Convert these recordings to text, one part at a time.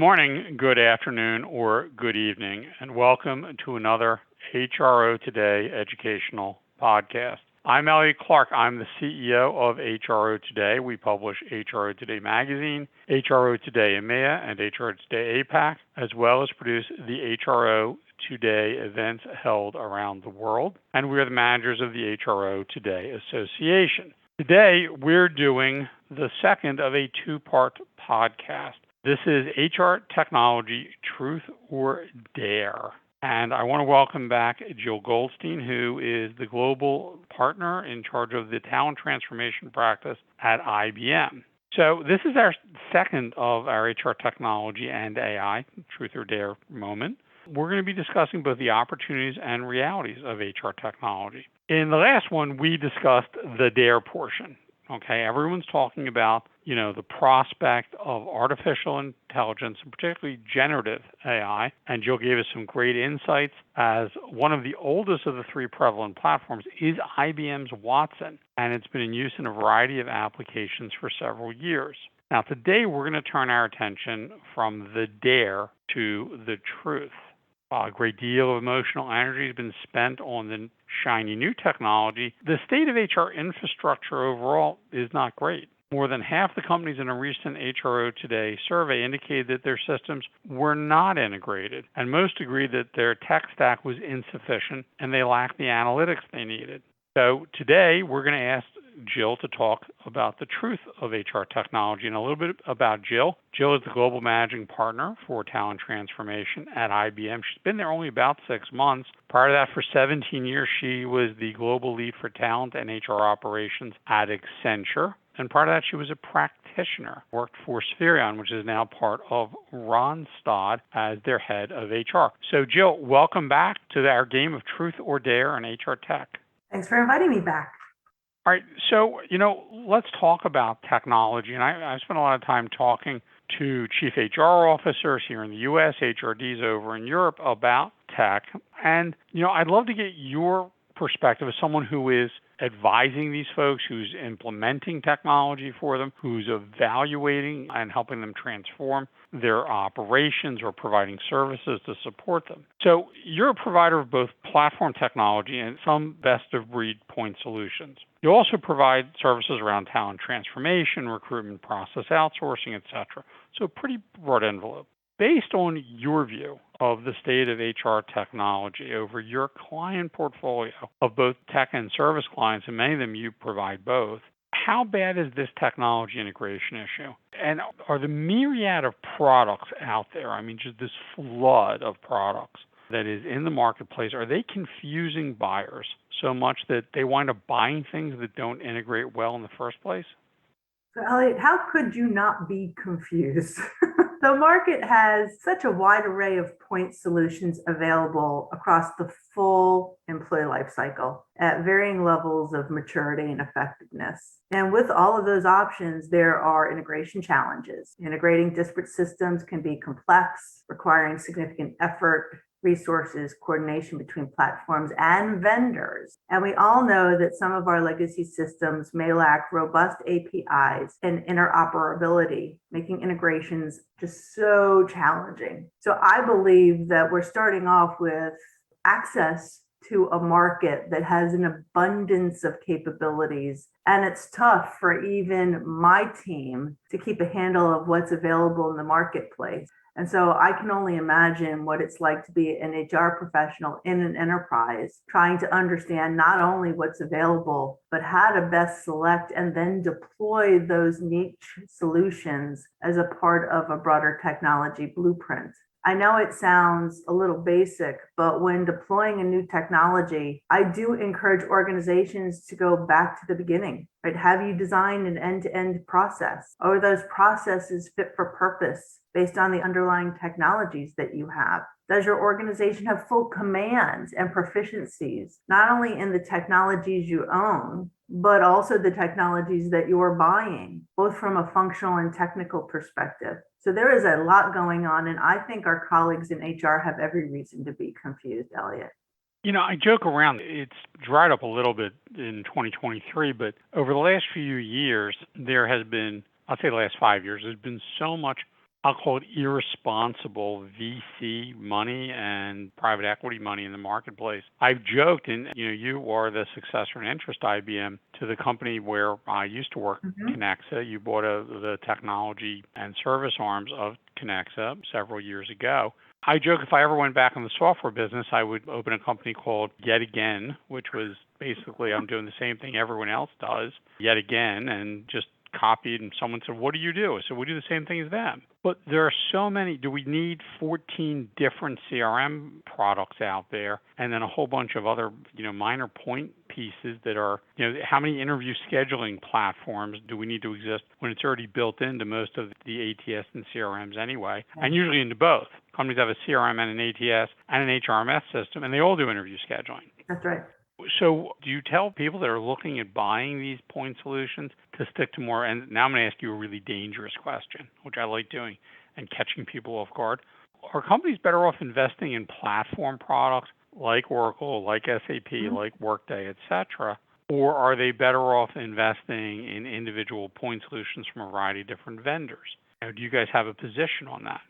morning, good afternoon, or good evening, and welcome to another HRO Today educational podcast. I'm Elliot Clark. I'm the CEO of HRO Today. We publish HRO Today Magazine, HRO Today EMEA, and HRO Today APAC, as well as produce the HRO Today events held around the world. And we are the managers of the HRO Today Association. Today, we're doing the second of a two-part podcast. This is HR Technology, Truth or Dare. And I want to welcome back Jill Goldstein, who is the global partner in charge of the talent transformation practice at IBM. So this is our second of our HR Technology and AI, Truth or Dare moment. We're going to be discussing both the opportunities and realities of HR technology. In the last one, we discussed the dare portion. Okay, everyone's talking about, the prospect of artificial intelligence, and particularly generative AI. And Jill gave us some great insights as one of the oldest of the three prevalent platforms is IBM's Watson, and it's been in use in a variety of applications for several years. Now, today we're going to turn our attention from the dare to the truth. A great deal of emotional energy has been spent on the shiny new technology. The state of HR infrastructure overall is not great. More than half the companies in a recent HRO Today survey indicated that their systems were not integrated, and most agreed that their tech stack was insufficient and they lacked the analytics they needed. So today we're going to ask Jill to talk about the truth of HR technology and a little bit about Jill. Jill is the global managing partner for talent transformation at IBM. She's been there only about 6 months. Prior to that, for 17 years, she was the global lead for talent and HR operations at Accenture. And prior to that, she was a practitioner, worked for Spherion, which is now part of Randstad as their head of HR. So Jill, welcome back to our game of Truth or Dare in HR Tech. Thanks for inviting me back. All right, so, let's talk about technology. And I spent a lot of time talking to chief HR officers here in the U.S., HRDs over in Europe about tech. And, I'd love to get your perspective as someone who is advising these folks, who's implementing technology for them, who's evaluating and helping them transform their operations or providing services to support them. So you're a provider of both platform technology and some best-of-breed point solutions. You also provide services around talent transformation, recruitment process outsourcing, etc. So pretty broad envelope. Based on your view of the state of HR technology over your client portfolio of both tech and service clients, and many of them you provide both, how bad is this technology integration issue? And are the myriad of products out there, just this flood of products that is in the marketplace, are they confusing buyers so much that they wind up buying things that don't integrate well in the first place? So, Elliot, how could you not be confused? The market has such a wide array of point solutions available across the full employee life cycle at varying levels of maturity and effectiveness. And with all of those options, there are integration challenges. Integrating disparate systems can be complex, requiring significant effort, resources, coordination between platforms and vendors. And we all know that some of our legacy systems may lack robust APIs and interoperability, making integrations just so challenging. So I believe that we're starting off with access to a market that has an abundance of capabilities. And it's tough for even my team to keep a handle of what's available in the marketplace. And so I can only imagine what it's like to be an HR professional in an enterprise, trying to understand not only what's available, but how to best select and then deploy those niche solutions as a part of a broader technology blueprint. I know it sounds a little basic, but when deploying a new technology, I do encourage organizations to go back to the beginning, right? Have you designed an end-to-end process? Are those processes fit for purpose based on the underlying technologies that you have? Does your organization have full commands and proficiencies, not only in the technologies you own, but also the technologies that you're buying, both from a functional and technical perspective? So there is a lot going on, and I think our colleagues in HR have every reason to be confused, Elliot. I joke around. It's dried up a little bit in 2023, but over the last few years, there has been, I'll say the last 5 years, there's been so much I'll call it irresponsible VC money and private equity money in the marketplace. I've joked, and you are the successor in interest, IBM, to the company where I used to work, Connexa. You bought the technology and service arms of Connexa several years ago. I joke if I ever went back in the software business, I would open a company called Yet Again, which was basically I'm doing the same thing everyone else does, yet again, and just copied, and someone said, what do you do? I said, we do the same thing as them. But there are so many. Do we need 14 different CRM products out there and then a whole bunch of other, minor point pieces that are, how many interview scheduling platforms do we need to exist when it's already built into most of the ATS and CRMs anyway, and usually into both. Companies have a CRM and an ATS and an HRMS system, and they all do interview scheduling. That's right. So do you tell people that are looking at buying these point solutions to stick to more? And now I'm going to ask you a really dangerous question, which I like doing and catching people off guard. Are companies better off investing in platform products like Oracle, like SAP, like Workday, et cetera? Or are they better off investing in individual point solutions from a variety of different vendors? Do you guys have a position on that?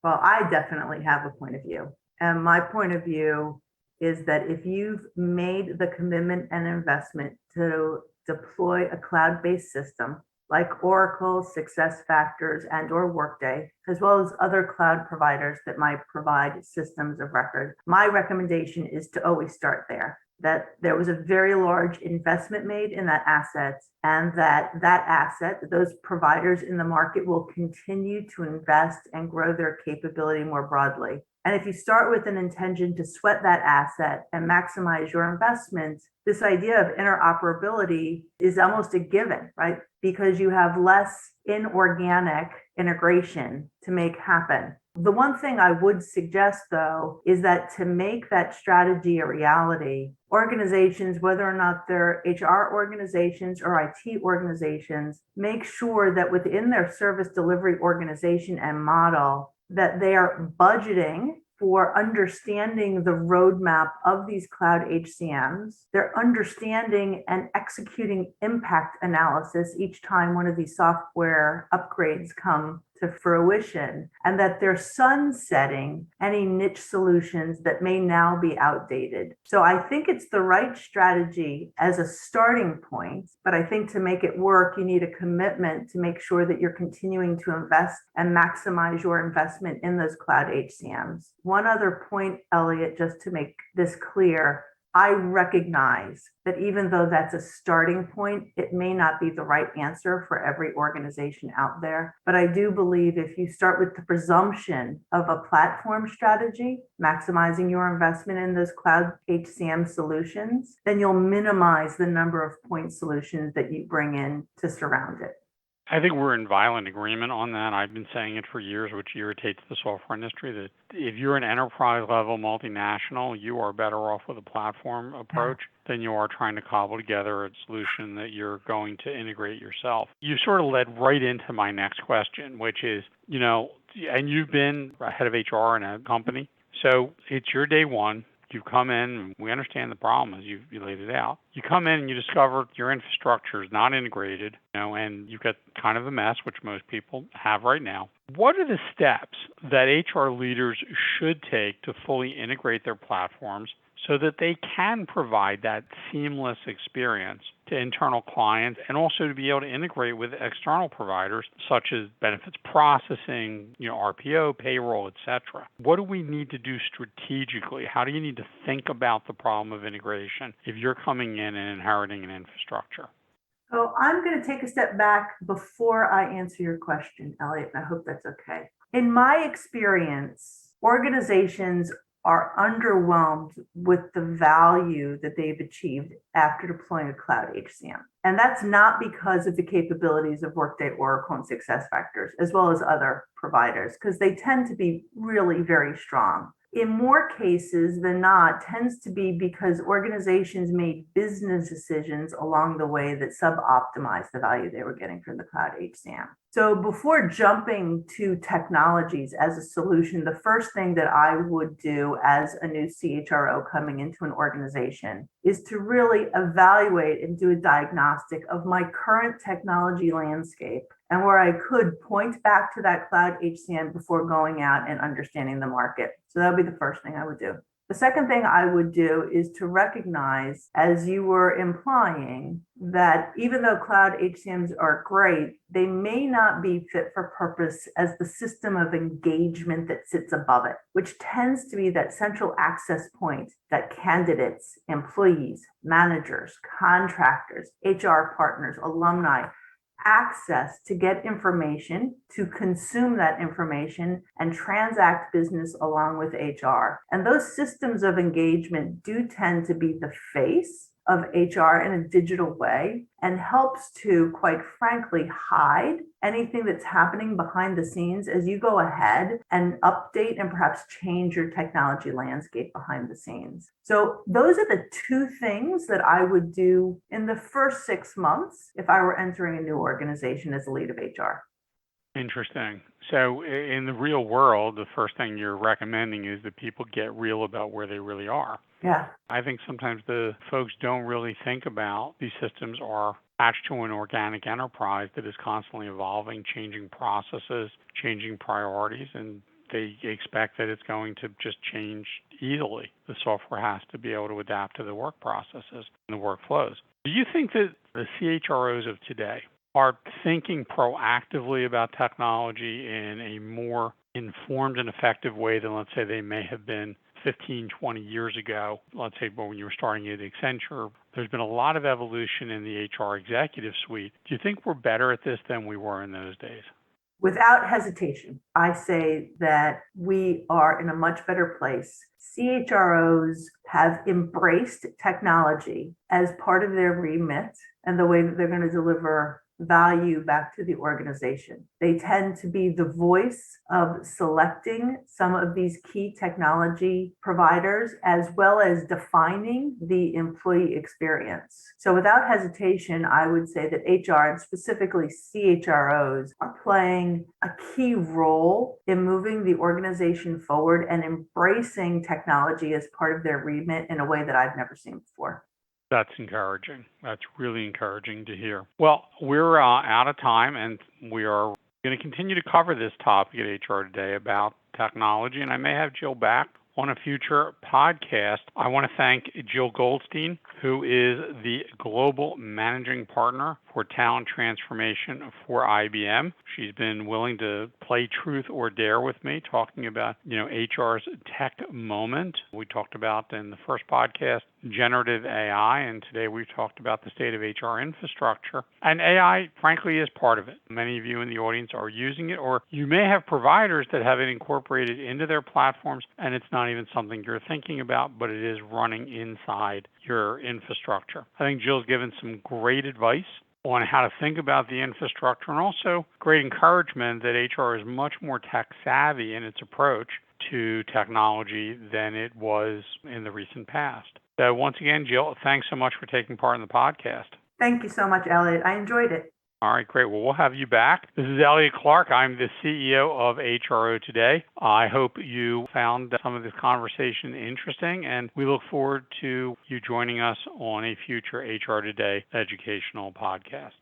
Well, I definitely have a point of view. And my point of view is that if you've made the commitment and investment to deploy a cloud-based system like Oracle, SuccessFactors, and or Workday, as well as other cloud providers that might provide systems of record, my recommendation is to always start there. That there was a very large investment made in that asset, and that asset, those providers in the market will continue to invest and grow their capability more broadly. And if you start with an intention to sweat that asset and maximize your investment, this idea of interoperability is almost a given, right? Because you have less inorganic integration to make happen. The one thing I would suggest, though, is that to make that strategy a reality, organizations, whether or not they're HR organizations or IT organizations, make sure that within their service delivery organization and model, that they are budgeting for understanding the roadmap of these cloud HCMs. They're understanding and executing impact analysis each time one of these software upgrades come to fruition, and that they're sunsetting any niche solutions that may now be outdated. So I think it's the right strategy as a starting point, but I think to make it work, you need a commitment to make sure that you're continuing to invest and maximize your investment in those cloud HCMs. One other point, Elliot, just to make this clear, I recognize that even though that's a starting point, it may not be the right answer for every organization out there. But I do believe if you start with the presumption of a platform strategy, maximizing your investment in those cloud HCM solutions, then you'll minimize the number of point solutions that you bring in to surround it. I think we're in violent agreement on that. I've been saying it for years, which irritates the software industry, that if you're an enterprise level multinational, you are better off with a platform approach than you are trying to cobble together a solution that you're going to integrate yourself. You sort of led right into my next question, which is, and you've been head of HR in a company, so it's your day one. You come in, and we understand the problem as you laid it out. You come in and you discover your infrastructure is not integrated, and you've got kind of a mess, which most people have right now. What are the steps that HR leaders should take to fully integrate their platforms so that they can provide that seamless experience to internal clients and also to be able to integrate with external providers such as benefits processing, RPO, payroll, et cetera? What do we need to do strategically? How do you need to think about the problem of integration if you're coming in and inheriting an infrastructure? So I'm going to take a step back before I answer your question, Elliot, and I hope that's okay. In my experience, organizations are underwhelmed with the value that they've achieved after deploying a cloud HCM. And that's not because of the capabilities of Workday, Oracle, and SuccessFactors, as well as other providers, because they tend to be really very strong. In more cases than not, tends to be because organizations made business decisions along the way that sub-optimized the value they were getting from the cloud HCM. So before jumping to technologies as a solution, the first thing that I would do as a new CHRO coming into an organization is to really evaluate and do a diagnostic of my current technology landscape and where I could point back to that cloud HCM before going out and understanding the market. So that would be the first thing I would do. The second thing I would do is to recognize, as you were implying, that even though cloud HCMs are great, they may not be fit for purpose as the system of engagement that sits above it, which tends to be that central access point that candidates, employees, managers, contractors, HR partners, alumni access to get information, to consume that information, and transact business along with HR. And those systems of engagement do tend to be the face of HR in a digital way and helps to, quite frankly, hide anything that's happening behind the scenes as you go ahead and update and perhaps change your technology landscape behind the scenes. So those are the two things that I would do in the first 6 months if I were entering a new organization as a lead of HR. Interesting. So in the real world, the first thing you're recommending is that people get real about where they really are. Yeah. I think sometimes the folks don't really think about these systems are attached to an organic enterprise that is constantly evolving, changing processes, changing priorities, and they expect that it's going to just change easily. The software has to be able to adapt to the work processes and the workflows. Do you think that the CHROs of today are thinking proactively about technology in a more informed and effective way than, let's say, they may have been 15, 20 years ago? Let's say when you were starting at Accenture, there's been a lot of evolution in the HR executive suite. Do you think we're better at this than we were in those days? Without hesitation, I say that we are in a much better place. CHROs have embraced technology as part of their remit and the way that they're going to deliver value back to the organization. They tend to be the voice of selecting some of these key technology providers, as well as defining the employee experience. So without hesitation, I would say that HR and specifically CHROs are playing a key role in moving the organization forward and embracing technology as part of their remit in a way that I've never seen before. That's encouraging. That's really encouraging to hear. Well, we're out of time, and we are going to continue to cover this topic at HR Today about technology, and I may have Jill back on a future podcast. I want to thank Jill Goldstein, who is the Global Managing Partner for Talent Transformation for IBM. She's been willing to play truth or dare with me, talking about, HR's tech moment. We talked about in the first podcast generative AI, and today we've talked about the state of HR infrastructure. And AI, frankly, is part of it. Many of you in the audience are using it, or you may have providers that have it incorporated into their platforms, and it's not even something you're thinking about, but it is running inside your infrastructure. I think Jill's given some great advice on how to think about the infrastructure, and also great encouragement that HR is much more tech savvy in its approach to technology than it was in the recent past. So once again, Jill, thanks so much for taking part in the podcast. Thank you so much, Elliot. I enjoyed it. All right, great. Well, we'll have you back. This is Elliot Clark. I'm the CEO of HRO Today. I hope you found some of this conversation interesting, and we look forward to you joining us on a future HR Today educational podcast.